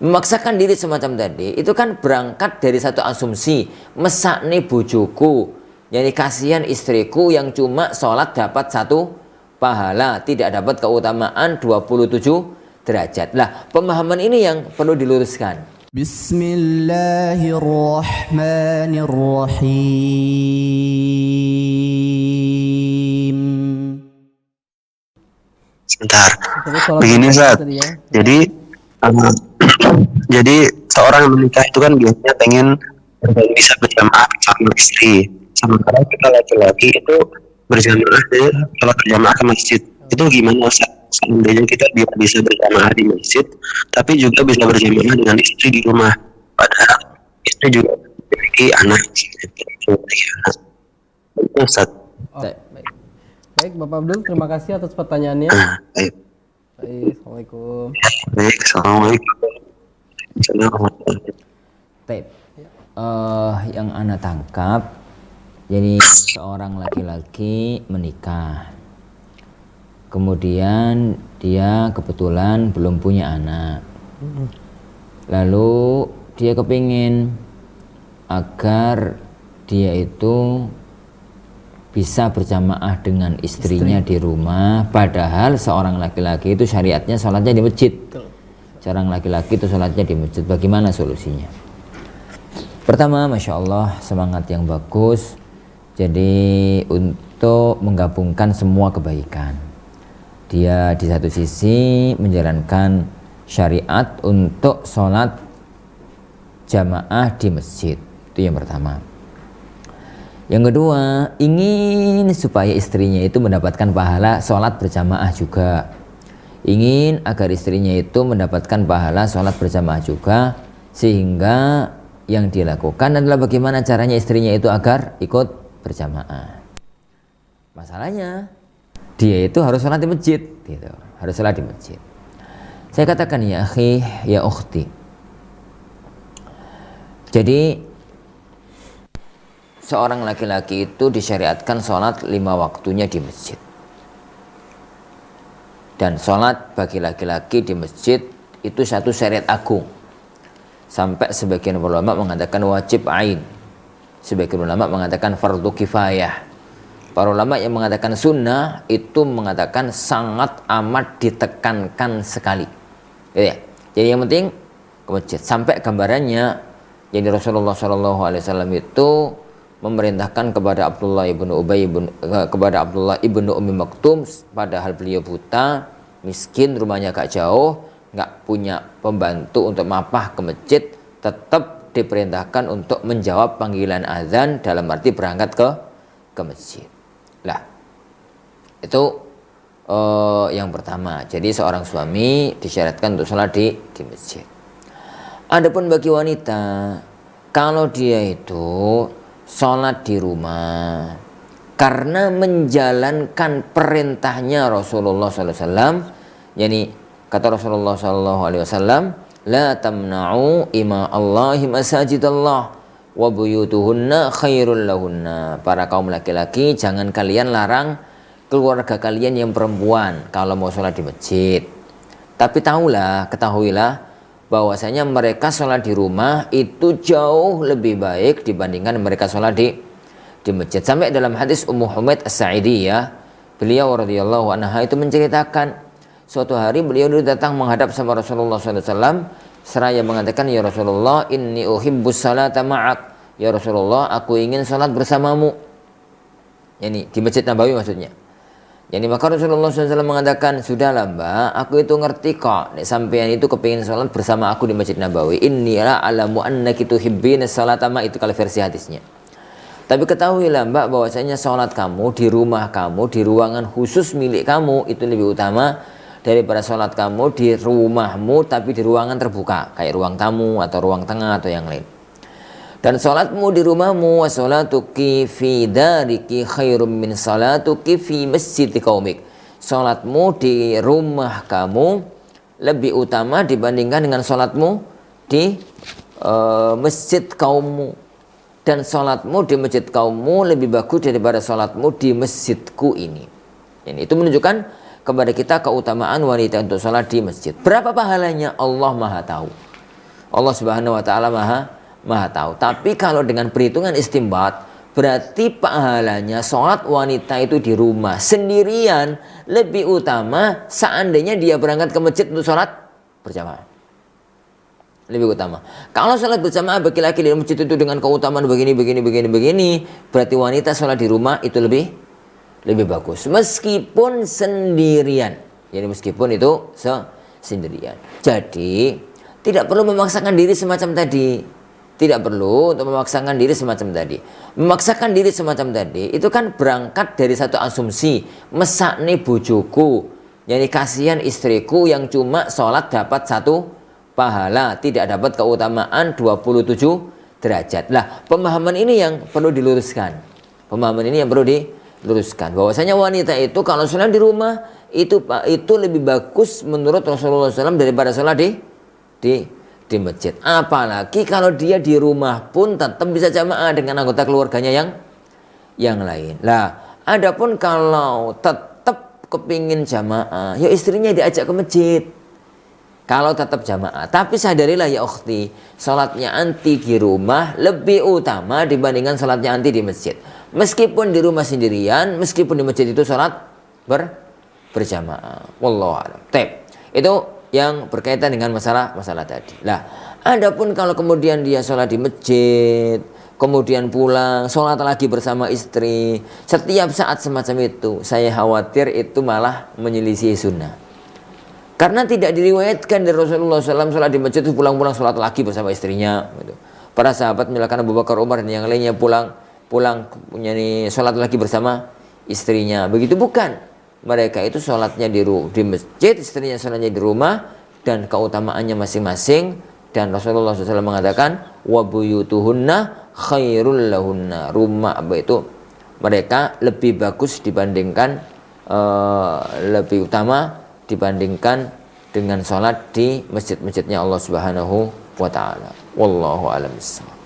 Memaksakan diri semacam tadi itu kan berangkat dari satu asumsi, mesakne bojoku, yani kasihan istriku yang cuma sholat dapat satu pahala, tidak dapat keutamaan 27 derajat. Lah, pemahaman ini yang perlu diluruskan. Bismillahirrahmanirrahim. Sebentar. Begini Ustaz. Jadi jadi seorang yang menikah itu kan biasanya pengen bisa berjamaah sama istri. Sementara kita laki-laki itu berjamaah kalau berjamaah ke masjid. Itu gimana Ustaz? Seandainya kita bisa berjamaah di masjid, tapi juga bisa berjamaah dengan istri di rumah. Padahal istri juga memiliki anak. Ustaz. Baik, Bapak Abdul, terima kasih atas pertanyaannya. Baik. Assalamualaikum. Baik, assalamualaikum. Yang Ana tangkap, jadi seorang laki-laki menikah, kemudian dia kebetulan belum punya anak, lalu dia kepingin agar dia itu bisa berjamaah dengan istrinya di rumah, padahal seorang laki-laki itu syariatnya sholatnya di masjid. Seorang laki-laki itu sholatnya di masjid. Bagaimana solusinya? Pertama, Masya Allah, semangat yang bagus. Jadi untuk menggabungkan semua kebaikan, dia di satu sisi menjalankan syariat untuk sholat jamaah di masjid. Itu yang pertama. Yang kedua, ingin supaya istrinya itu mendapatkan pahala sholat berjamaah juga. Ingin agar istrinya itu mendapatkan pahala sholat berjamaah juga, sehingga yang dilakukan adalah bagaimana caranya istrinya itu agar ikut berjamaah. Masalahnya, dia itu harus sholat di masjid, gitu. Harus sholat di masjid. Saya katakan ya akhi, ya ukhti. Jadi seorang laki-laki itu disyariatkan sholat 5 waktunya di masjid. Dan sholat bagi laki-laki di masjid itu satu syariat agung. Sampai sebagian ulama mengatakan wajib ain. Sebagian ulama mengatakan fardu kifayah. Para ulama yang mengatakan sunnah itu mengatakan sangat amat ditekankan sekali. Ya. Jadi yang penting ke masjid. Sampai gambarannya, jadi Rasulullah SAW itu memerintahkan kepada Abdullah ibnu Ummi Maktum, padahal beliau buta, miskin, rumahnya agak jauh, nggak punya pembantu untuk mapah ke masjid, tetap diperintahkan untuk menjawab panggilan azan dalam arti berangkat ke masjid. Lah, itu yang pertama. Jadi seorang suami disyaratkan untuk sholat di masjid. Adapun bagi wanita, kalau dia itu sholat di rumah karena menjalankan perintahnya Rasulullah SAW, yani kata Rasulullah SAW, la tamna'u ima Allahi masajidallah wa buyutuhunna khairul lahunna. Para kaum laki-laki, jangan kalian larang keluarga kalian yang perempuan kalau mau sholat di masjid. Tapi ketahuilah bahwasanya mereka sholat di rumah itu jauh lebih baik dibandingkan mereka sholat di masjid. Sampai dalam hadis Ummu Humaid As-Sa'idiyah, beliau radhiyallahu anha itu menceritakan suatu hari beliau datang menghadap sama Rasulullah SAW, seraya mengatakan, ya Rasulullah, inni uhibbus salata ma'ak. Ya Rasulullah, aku ingin sholat bersamamu. Yani di Masjid Nabawi maksudnya. Yani maka Rasulullah SAW mengatakan, sudahlah mbak, aku itu ngerti kok, sampean itu kepingin sholat bersama aku di Masjid Nabawi. Inni la alamu annaki tuhibbina salata ma, itu kalau versi hadisnya. Tapi ketahuilah mbak, bahwasanya sholat kamu di rumah kamu, di ruangan khusus milik kamu, itu lebih utama daripada sholat kamu di rumahmu tapi di ruangan terbuka, kayak ruang tamu atau ruang tengah atau yang lain. Dan sholatmu di rumahmu, wa sholatuki fi dariki khairum min sholatuki fi masjid qaumik. Sholatmu di rumah kamu lebih utama dibandingkan dengan sholatmu di masjid kaummu. Dan sholatmu di masjid kaummu lebih bagus daripada sholatmu di masjidku ini. Itu menunjukkan kepada kita keutamaan wanita untuk sholat di masjid. Berapa pahalanya? Allah Maha tahu. Allah Subhanahu wa taala Maha tahu. Tapi kalau dengan perhitungan istimbat, berarti pahalanya sholat wanita itu di rumah sendirian lebih utama seandainya dia berangkat ke masjid untuk sholat berjamaah. Lebih utama. Kalau sholat berjamaah bagi laki di masjid itu dengan keutamaan begini, berarti wanita sholat di rumah itu lebih bagus. Meskipun sendirian. Jadi meskipun itu sendirian. Jadi tidak perlu memaksakan diri semacam tadi. Tidak perlu untuk memaksakan diri semacam tadi. Memaksakan diri semacam tadi itu kan berangkat dari satu asumsi, mesakne bojoku, yani kasihan istriku yang cuma sholat dapat satu pahala, tidak dapat keutamaan 27 derajat. Lah, pemahaman ini yang perlu diluruskan. Pemahaman ini yang perlu diluruskan. Bahwasanya wanita itu kalau sholat di rumah itu lebih bagus menurut Rasulullah SAW daripada sholat di masjid. Apalagi kalau dia di rumah pun tetap bisa jamaah dengan anggota keluarganya yang lain. Lah, adapun kalau tetap kepingin jamaah, ya istrinya diajak ke masjid. Kalau tetap jamaah, tapi sadarilah ya ukhti, sholatnya anti di rumah lebih utama dibandingkan sholatnya anti di masjid. Meskipun di rumah sendirian, meskipun di masjid itu sholat berjamaah. Wallahu a'lam. Itu yang berkaitan dengan masalah tadi. Lah, adapun kalau kemudian dia sholat di masjid, kemudian pulang, sholat lagi bersama istri, setiap saat semacam itu, saya khawatir itu malah menyelisih sunnah. Karena tidak diriwayatkan dari Rasulullah SAW sholat di masjid itu pulang-pulang sholat lagi bersama istrinya. Gitu. Para sahabat misalkan Abu Bakar, Umar dan yang lainnya pulang sholat lagi bersama istrinya. Begitu bukan. Mereka itu sholatnya di masjid, istrinya sholatnya di rumah, dan keutamaannya masing-masing. Dan Rasulullah SAW mengatakan, wa buyutuhunna khairul lahunna. Rumah itu mereka lebih bagus dibandingkan, lebih utama dibandingkan dengan sholat di masjid-masjidnya Allah Subhanahu wa Ta'ala. Wallahu a'lam bishawab.